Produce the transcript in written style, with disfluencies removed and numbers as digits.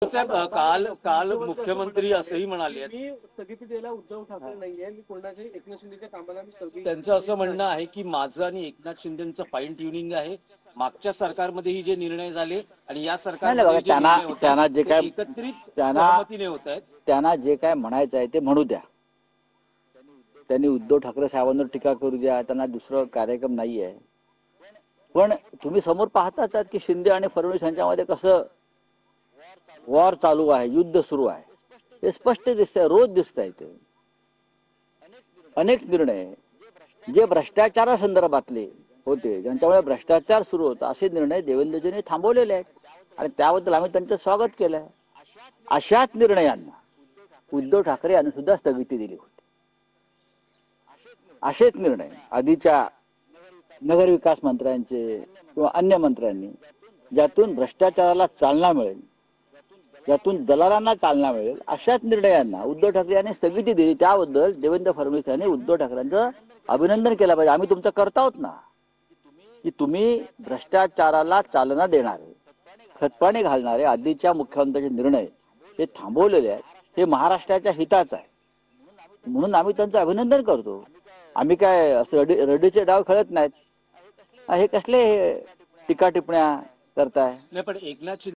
साहेब, काल काल मुख्यमंत्री असंही म्हणाले आहेत. मी स्थगिती द्यायला उद्धव ठाकरे नाहीये, मी कोणाच्या एकनाथ शिंदेच्या कामाला मी स्थगिती. त्यांचं असं म्हणणं आहे की माझं आणि एकनाथ शिंदेचं फाईन ट्युनिंग आहे. मागच्या सरकारमध्येही जे निर्णय झाले आणि या सरकारमध्ये जे निर्णय होत त्यांना जे काय एकत्रित सहमतीने होत आहेत. त्यांना जे काय म्हणायचं आहे ते म्हणू द्या. त्यांनी उद्धव ठाकरे साहेबांवर टीका करू द्या, त्यांना दुसरं कार्यक्रम नाही आहे. पण तुम्ही समोर पाहताच आहात की शिंदे आणि फडणवीस यांच्यामध्ये कसं वॉर चालू आहे, युद्ध सुरू आहे. हे स्पष्ट दिसतंय, रोज दिसतंय. ते अनेक निर्णय जे भ्रष्टाचारासंदर्भातले होते, ज्यांच्यामुळे भ्रष्टाचार सुरू होता, असे निर्णय देवेंद्रजींनी थांबवलेले आहेत आणि त्याबद्दल आम्ही त्यांचं स्वागत केलंय. अशाच निर्णयांना उद्धव ठाकरे यांनी सुद्धा स्थगिती दिली होती. असेच निर्णय आधीच्या नगरविकास मंत्र्यांचे किंवा अन्य मंत्र्यांनी, ज्यातून भ्रष्टाचाराला चालना मिळेल, ज्यातून दलालांना चालना मिळेल, अशाच निर्णयांना उद्धव ठाकरे यांनी स्थगिती दिली. त्याबद्दल देवेंद्र फडणवीस यांनी उद्धव ठाकरेंचं अभिनंदन केलं पाहिजे. आम्ही तुमचं करता आहोत ना, की तुम्ही भ्रष्टाचाराला चालना देणारे, खतपाणी घालणारे आधीच्या मुख्यमंत्र्यांचे निर्णय हे थांबवलेले आहेत. हे महाराष्ट्राच्या हिताचं आहे, म्हणून आम्ही त्यांचं अभिनंदन करतो. आम्ही काय असं रडीचे डाव खेळत नाहीत. हे कसले टीका टिप्पण्या करताय? नाही, पण एकनाथ शिंदे